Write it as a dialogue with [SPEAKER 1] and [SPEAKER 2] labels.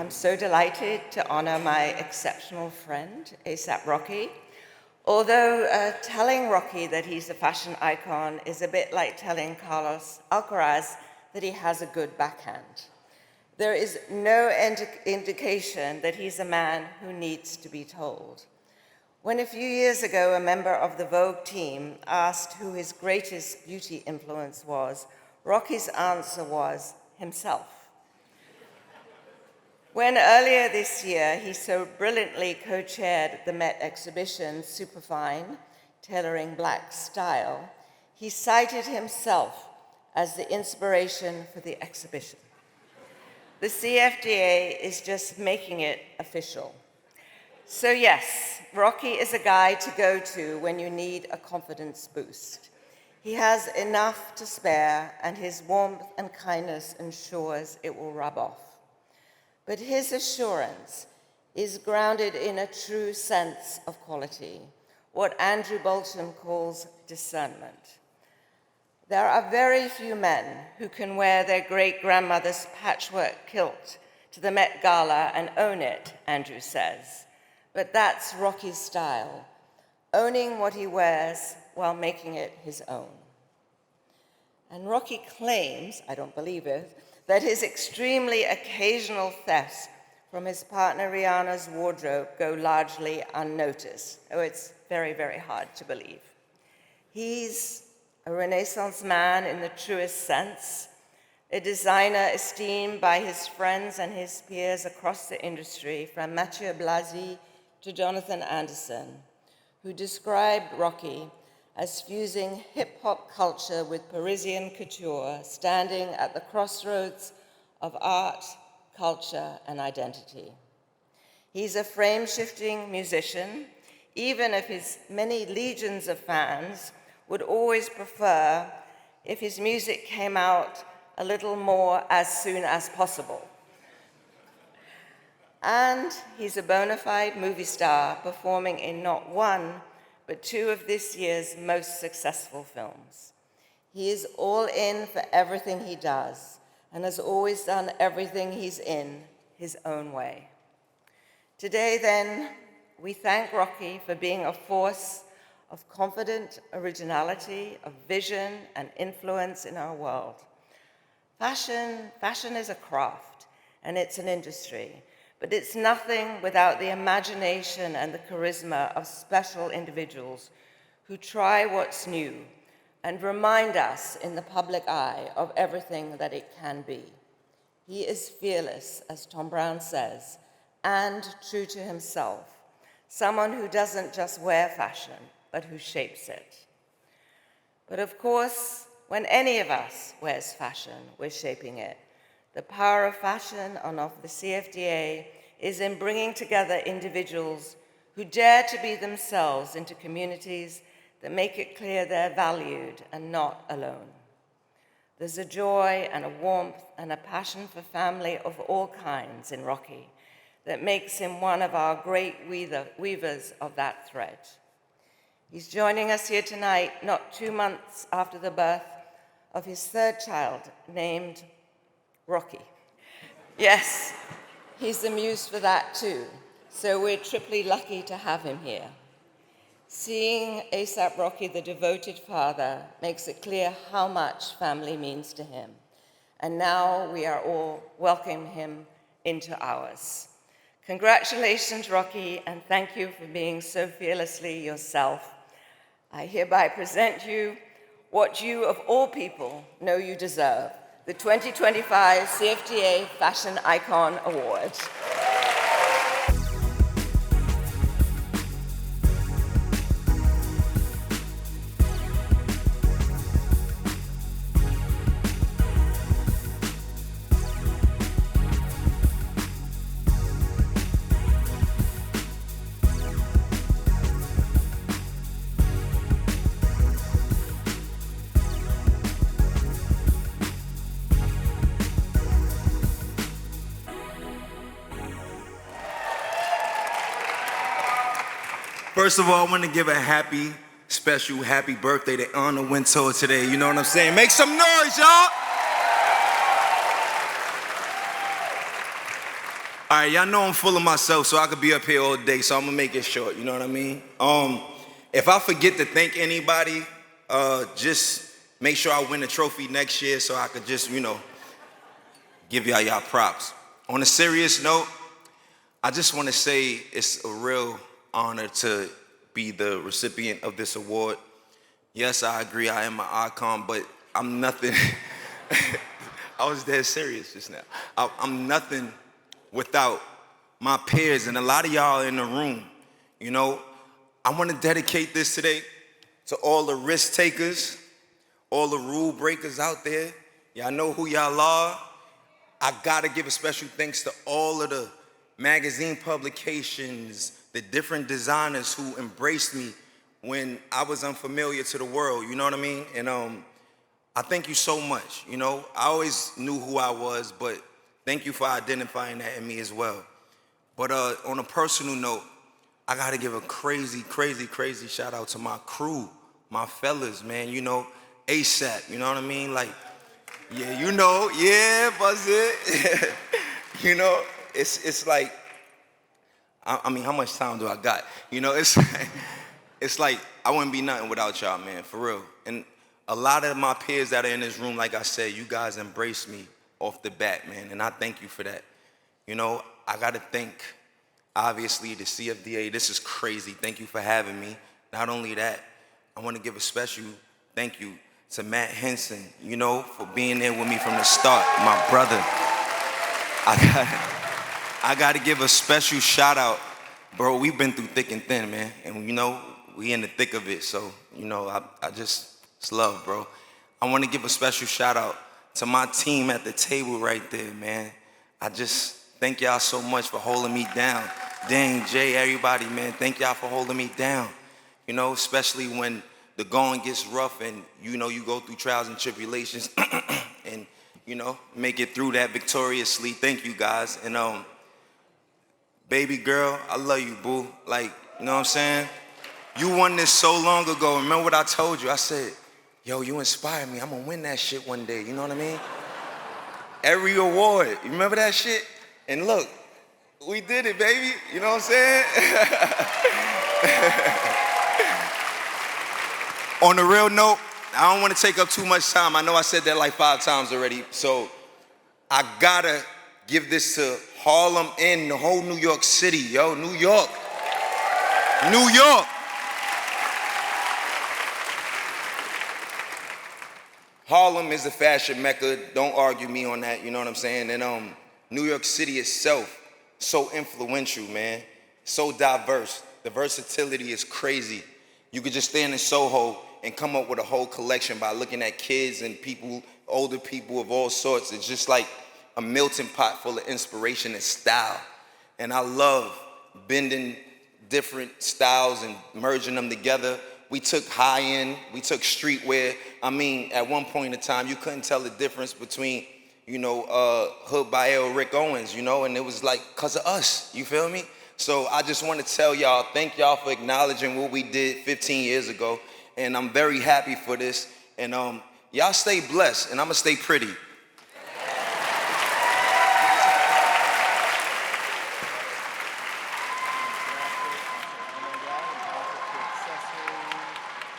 [SPEAKER 1] I'm so delighted to honor my exceptional friend, A$AP Rocky. Although telling Rocky that he's a fashion icon is a bit like telling Carlos Alcaraz that he has a good backhand. There is no indication that he's a man who needs to be told. When a few years ago a member of the Vogue team asked who his greatest beauty influence was, Rocky's answer was himself. When earlier this year he so brilliantly co-chaired the Met exhibition Superfine, Tailoring Black Style, he cited himself as the inspiration for the exhibition. The CFDA is just making it official. So yes, Rocky is a guy to go to when you need a confidence boost. He has enough to spare, and his warmth and kindness ensures it will rub off. But his assurance is grounded in a true sense of quality, what Andrew Bolton calls discernment. There are very few men who can wear their great-grandmother's patchwork kilt to the Met Gala and own it, Andrew says. But that's Rocky's style, owning what he wears while making it his own. And Rocky claims, I don't believe it, that his extremely occasional thefts from his partner Rihanna's wardrobe go largely unnoticed. Oh, it's very, very hard to believe. He's a Renaissance man in the truest sense, a designer esteemed by his friends and his peers across the industry, from Mathieu Blasi to Jonathan Anderson, who described Rocky as fusing hip-hop culture with Parisian couture, standing at the crossroads of art, culture, and identity. He's a frame-shifting musician, even if his many legions of fans would always prefer if his music came out a little more as soon as possible. And he's a bona fide movie star, performing in not one, but two of this year's most successful films. He is all in for everything he does, and has always done everything he's in his own way. Today, then, we thank Rocky for being a force of confident originality, of vision and influence in our world. Fashion is a craft, and it's an industry, but it's nothing without the imagination and the charisma of special individuals who try what's new and remind us in the public eye of everything that it can be. He is fearless, as Tom Brown says, and true to himself, someone who doesn't just wear fashion, but who shapes it. But of course, when any of us wears fashion, we're shaping it. The power of fashion and of the CFDA is in bringing together individuals who dare to be themselves into communities that make it clear they're valued and not alone. There's a joy and a warmth and a passion for family of all kinds in Rocky that makes him one of our great weavers of that thread. He's joining us here tonight, not 2 months after the birth of his third child, named Rocky. Yes, he's the muse for that too, so we're triply lucky to have him here. Seeing A$AP Rocky, the devoted father, makes it clear how much family means to him. And now we are all welcoming him into ours. Congratulations, Rocky, and thank you for being so fearlessly yourself. I hereby present you what you, of all people, know you deserve, the 2025 CFDA Fashion Icon Award.
[SPEAKER 2] First of all, I want to give a special happy birthday to Anna Wintour today. You know what I'm saying? Make some noise, y'all! All right, y'all know I'm full of myself, so I could be up here all day, so I'm gonna make it short, you know what I mean? If I forget to thank anybody, just make sure I win a trophy next year so I could just, give y'all props. On a serious note, I just want to say it's a real honor to be the recipient of this award. Yes, I agree, I am an icon, but I'm nothing. I was dead serious just now. I'm nothing without my peers, and a lot of y'all in the room. I want to dedicate this today to all the risk takers, all the rule breakers out there. Y'all know who y'all are. I gotta give a special thanks to all of the magazine publications, the different designers who embraced me when I was unfamiliar to the world, you know what I mean? And I thank you so much. I always knew who I was, but thank you for identifying that in me as well. But on a personal note, I gotta give a crazy, crazy, crazy shout out to my crew, my fellas, man. ASAP, you know what I mean? Like, yeah, buzz it. It's like, I mean, how much time do I got? It's like I wouldn't be nothing without y'all, man, for real. And a lot of my peers that are in this room, like I said, you guys embraced me off the bat, man, and I thank you for that. I gotta thank, obviously, the CFDA. This is crazy. Thank you for having me. Not only that, I want to give a special thank you to Matt Henson, for being there with me from the start, my brother. I got to give a special shout out, bro. We've been through thick and thin, man, and we in the thick of it. So it's love, bro. I want to give a special shout out to my team at the table right there, man. I just thank y'all so much for holding me down. Dang, Jay, everybody, man, thank y'all for holding me down. Especially when the going gets rough and you go through trials and tribulations and make it through that victoriously. Thank you guys. And baby girl, I love you, boo. Like, you know what I'm saying? You won this so long ago. Remember what I told you? I said, yo, you inspired me. I'm gonna win that shit one day. You know what I mean? Every award. You remember that shit? And look, we did it, baby. You know what I'm saying? On a real note, I don't want to take up too much time. I know I said that like 5 times already. So I gotta give this to Harlem and the whole New York City, yo. New York. New York. Harlem is the fashion mecca. Don't argue me on that, you know what I'm saying? And New York City itself, so influential, man. So diverse. The versatility is crazy. You could just stand in Soho and come up with a whole collection by looking at kids and people, older people of all sorts. It's just like a melting pot full of inspiration and style. And I love bending different styles and merging them together. We took high-end, we took streetwear. I mean, at one point in time, you couldn't tell the difference between, Hood by L. Rick Owens, and it was like, because of us, you feel me? So I just want to tell y'all, thank y'all for acknowledging what we did 15 years ago. And I'm very happy for this. And y'all stay blessed, and I'm going to stay pretty.